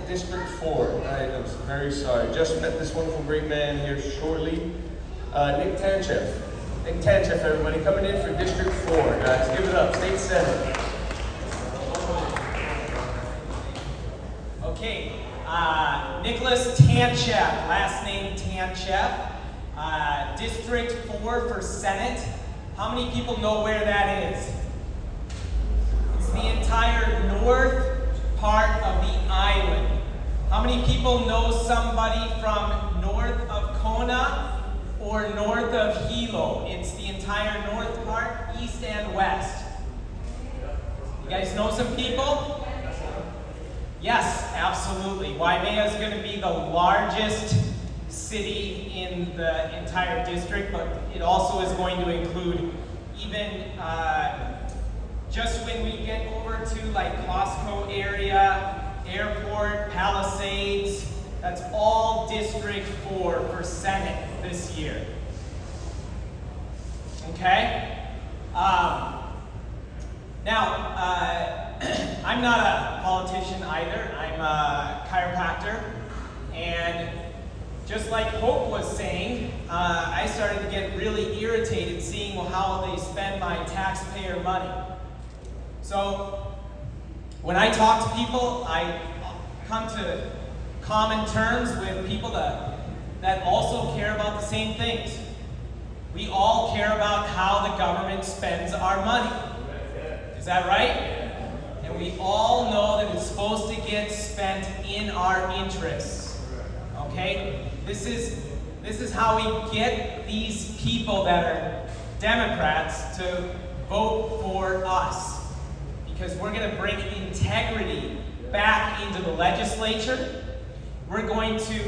District 4. I'm very sorry. Just met this wonderful great man here shortly. Nick Tanchev. Nick Tanchev, everybody, coming in for District 4. Guys, give it up. State Senate. Okay, Nicholas Tanchev, last name Tanchev. District 4 for Senate. How many people know where that is? It's the entire north part of the island. How many people know somebody from north of KONA or north of Hilo? It's the entire north part, east and west. You guys know some people? Yes, absolutely. Waimea is going to be the largest city in the entire district, but it also is going to include even just when we get over to like Costco area, airport, Palisades, that's all District 4 for Senate this year. Okay? Now, I'm not a politician either. I'm a chiropractor, and just like Hope was saying, I started to get really irritated seeing how they spend my taxpayer money. So when I talk to people, I come to common terms with people that also care about the same things. We all care about how the government spends our money. Is that right? And we all know that it's supposed to get spent in our interests. Okay? This is how we get these people that are Democrats to vote for us. Because we're going to bring integrity back into the legislature. We're going to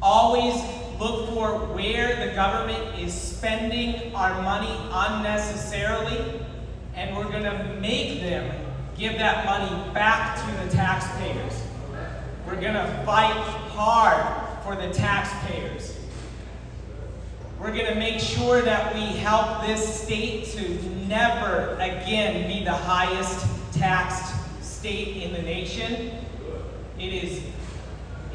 always look for where the government is spending our money unnecessarily, and we're going to make them give that money back to the taxpayers. We're going to fight hard for the taxpayers. We're going to make sure that we help this state to never again be the highest taxed state in the nation. It is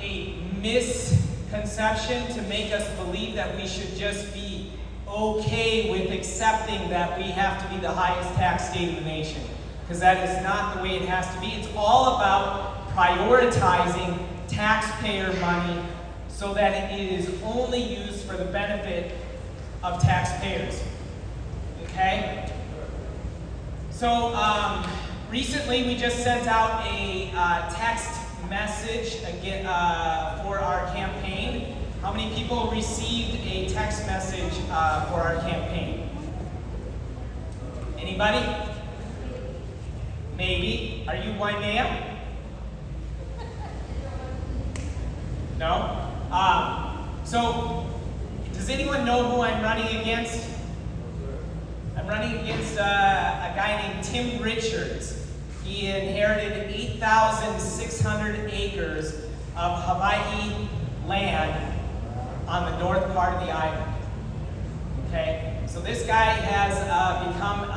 a misconception to make us believe that we should just be okay with accepting that we have to be the highest taxed state in the nation. Because that is not the way it has to be. It's all about prioritizing taxpayer money so that it is only used for the benefit of taxpayers. Okay? So recently we just sent out a text message again for our campaign. How many people received a text message for our campaign? Anybody? Maybe. Are you Waimea? No? So, does anyone know who I'm running against? I'm running against a guy named Tim Richards. He inherited 8,600 acres of Hawaii land on the north part of the island. Okay? So this guy has become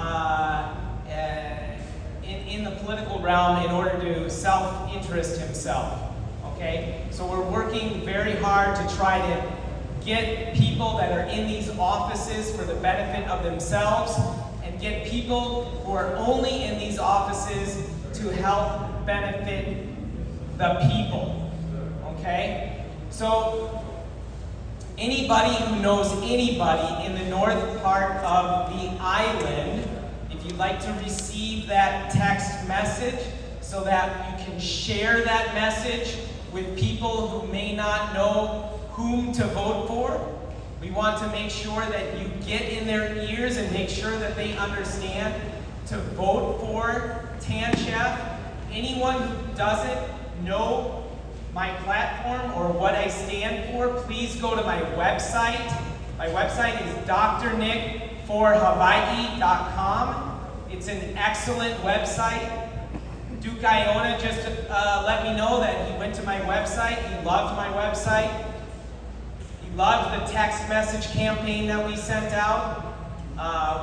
in the political realm in order to self-interest himself. Okay? So we're working very hard to try to get people that are in these offices for the benefit of themselves and get people who are only in these offices to help benefit the people. Okay? So anybody who knows anybody in the north part of the island, if you'd like to receive that text message so that you can share that message with people who may not know whom to vote for, we want to make sure that you get in their ears and make sure that they understand to vote for Tanchev. Anyone who doesn't know my platform or what I stand for, please go to my website. My website is drnickforhawaii.com. It's an excellent website. Duke Iona just let me know that he went to my website. He loved my website. He loved the text message campaign that we sent out.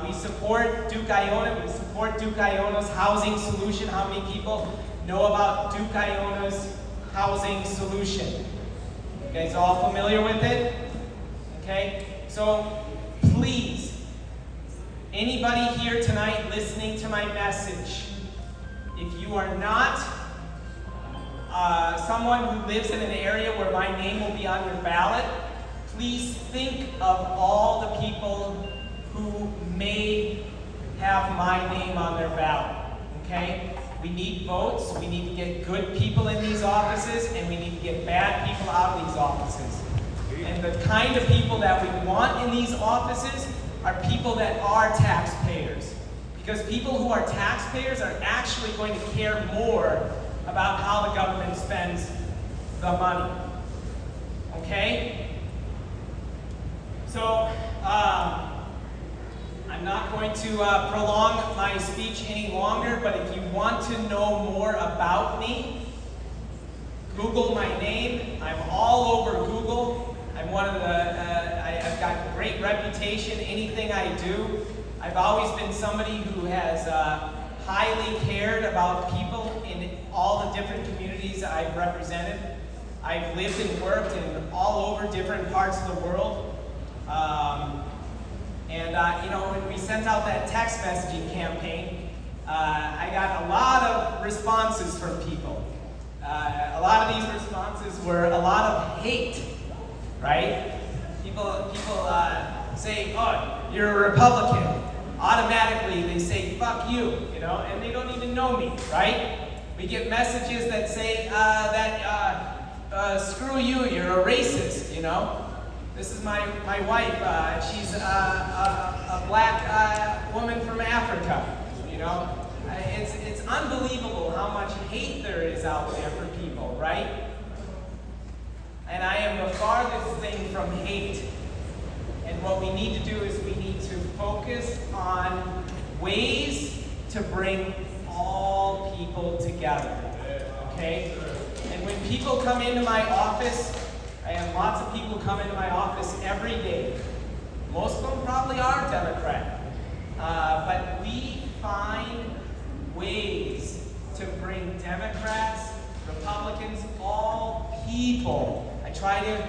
We support Duke Iona. We support Duke Iona's housing solution. How many people know about Duke Iona's housing solution. You guys all familiar with it? Okay? So please, anybody here tonight listening to my message, if you are not someone who lives in an area where my name will be on your ballot, please think of all the people who may have my name on their ballot, okay? We need votes, we need to get good people in these offices, and we need to get bad people out of these offices. And the kind of people that we want in these offices are people that are taxpayers. Because people who are taxpayers are actually going to care more about how the government spends the money. Okay? So, I'm not going to prolong my speech any longer, but if you want to know more about me, Google my name. I'm all over Google. I'm one of the, I've got great reputation, anything I do. I've always been somebody who has highly cared about people in all the different communities I've represented. I've lived and worked in all over different parts of the world. You know, when we sent out that text messaging campaign, I got a lot of responses from people. A lot of these responses were a lot of hate, right? People say, oh, you're a Republican. Automatically, they say, fuck you, you know, and they don't even know me, right? We get messages that say screw you, you're a racist, you know? This is my wife, she's a black woman from Africa, you know? It's unbelievable how much hate there is out there for people, right? And I am the farthest thing from hate. And what we need to do is we need to focus on ways to bring all people together, okay? And when people come into my office, I have lots of people come into my office every day. Most of them probably are Democrat. But we find ways to bring Democrats, Republicans, all people. I try to,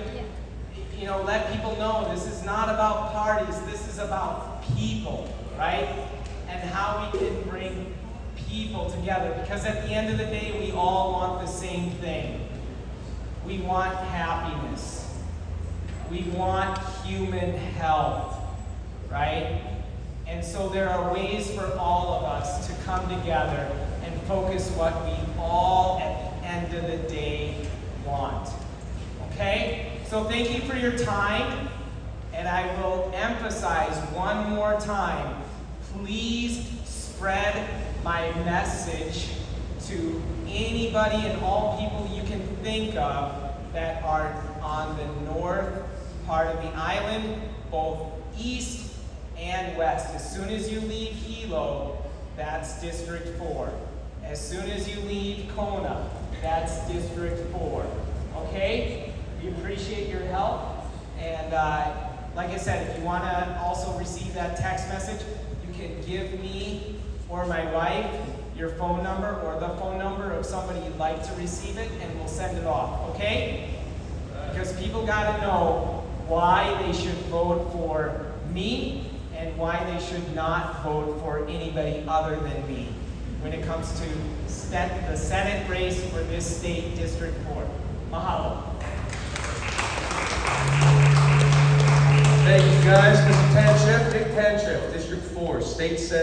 you know, let people know this is not about parties, this is about people, right? And how we can bring people together. Because at the end of the day, we all want the same thing. We want happiness. We want human health, right? And so there are ways for all of us to come together and focus what we all, at the end of the day, want. Okay? So thank you for your time, and I will emphasize one more time, please spread my message to anybody and all people you can think of that are on the north part of the island, both east and west. As soon as you leave Hilo, that's District 4. As soon as you leave KONA, that's District 4. Okay? We appreciate your help. And like I said, if you want to also receive that text message, you can give me or my wife your phone number or the phone number of somebody you'd like to receive it, and we'll send it off, okay? Because people got to know why they should vote for me and why they should not vote for anybody other than me when it comes to the Senate race for this state, District 4. Mahalo. Thank you guys. Mr. Tanchef, Nick Tanchef, District 4, State Senate.